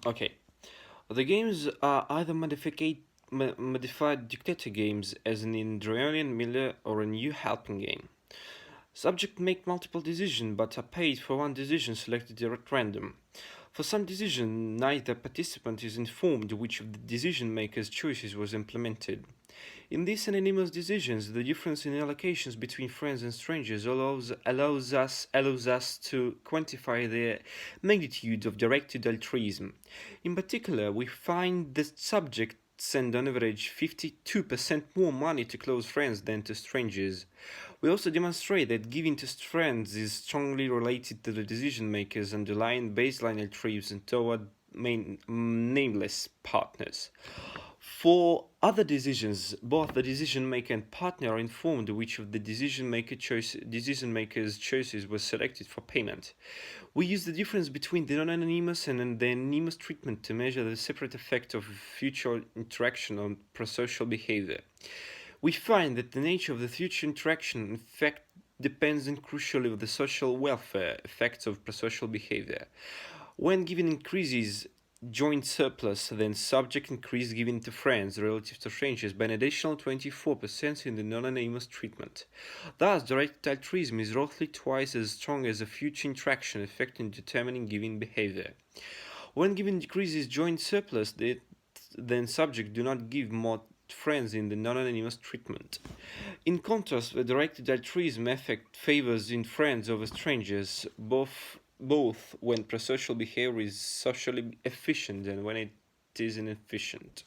Okay. The games are either modified dictator games, as in Dronian Miller, or a new helping game. Subjects make multiple decisions but are paid for one decision selected at random. For some decision, neither participant is informed which of the decision maker's choices was implemented. In these anonymous decisions, the difference in allocations between friends and strangers allows us to quantify the magnitude of directed altruism. In particular, we find that subjects send on average 52% more money to close friends than to strangers. We also demonstrate that giving to friends is strongly related to the decision maker's underlying baseline altruism toward nameless partners. For other decisions, both the decision maker and partner are informed which of the decision maker's choices was selected for payment. We use the difference between the non-anonymous and the anonymous treatment to measure the separate effect of future interaction on prosocial behavior. We find that the nature of the future interaction in fact depends on crucially on the social welfare effects of prosocial behavior. When given increases joint surplus, then subject increase given to friends relative to strangers by an additional 24% in the non-anonymous treatment. Thus, direct altruism is roughly twice as strong as a future interaction effect in determining given behavior. When given decreases joint surplus, then subject do not give more friends in the non-anonymous treatment. In contrast, the directed altruism effect favors in friends over strangers, both when prosocial behavior is socially efficient and when it is inefficient.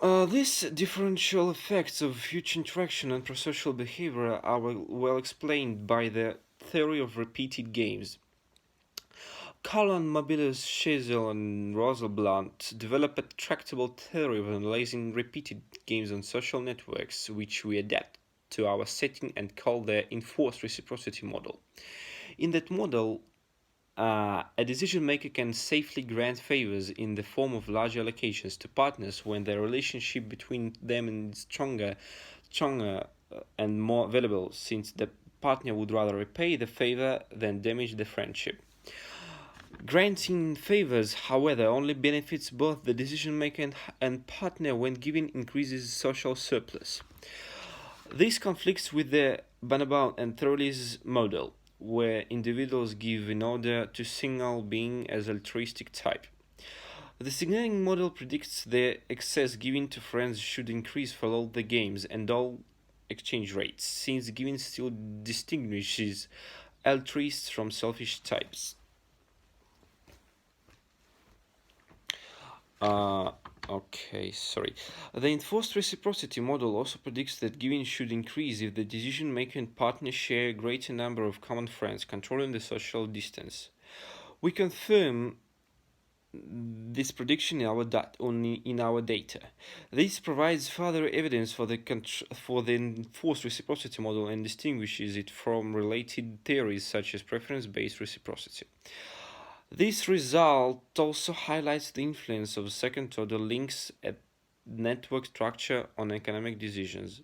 These differential effects of future interaction and prosocial behavior are well explained by the theory of repeated games. Carlon, Mobilis, Chazelle, and Rosenblatt developed a tractable theory of analyzing repeated games on social networks, which we adapt to our setting and call the enforced reciprocity model. In that model, a decision maker can safely grant favors in the form of large allocations to partners when the relationship between them is stronger and more valuable, since the partner would rather repay the favor than damage the friendship. Granting favors, however, only benefits both the decision maker and partner when given increases social surplus. This conflicts with the Banabaun and Thoreau's model, where individuals give in order to signal being as altruistic type. The signaling model predicts the excess given to friends should increase for all the games and all exchange rates, since giving still distinguishes altruists from selfish types. Uh, okay, sorry. The enforced reciprocity model also predicts that giving should increase if the decision maker and partner share a greater number of common friends, controlling the social distance. We confirm this prediction in our data. This provides further evidence for the enforced reciprocity model and distinguishes it from related theories such as preference-based reciprocity. This result also highlights the influence of second-order links at network structure on economic decisions.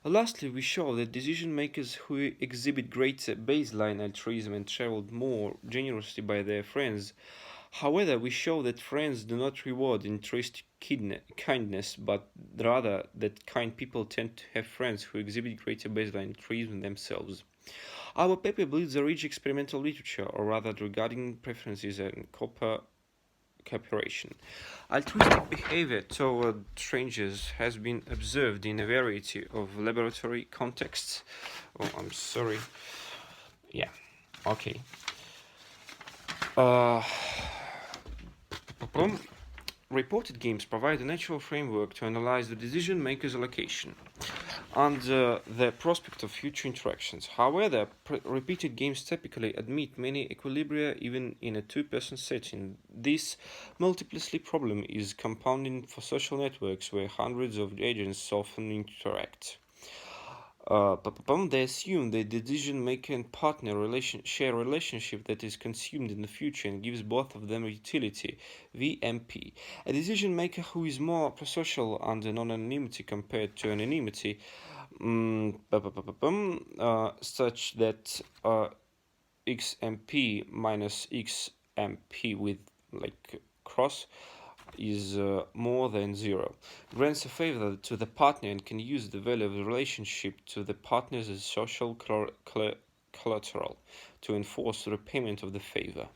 Lastly, we show that decision makers who exhibit greater baseline altruism and traveled more generously by their friends. However, we show that friends do not reward altruistic kindness, but rather that kind people tend to have friends who exhibit greater baseline altruism themselves. Our paper builds a rich experimental literature, or rather regarding preferences and cooperation. Altruistic behavior toward strangers has been observed in a variety of laboratory contexts. Oh, I'm sorry. Yeah, okay. Uh, Reported games provide a natural framework to analyze the decision maker's allocation under the prospect of future interactions. However, repeated games typically admit many equilibria even in a two-person setting. This multiplicity problem is compounding for social networks where hundreds of agents often interact. They assume that the decision maker and partner share a relationship that is consumed in the future and gives both of them utility, VMP. A decision maker who is more prosocial under non-anonymity compared to anonymity, such that XMP minus XMP with like cross, is more than zero. Grants a favor to the partner and can use the value of the relationship to the partners as social collateral to enforce the repayment of the favor.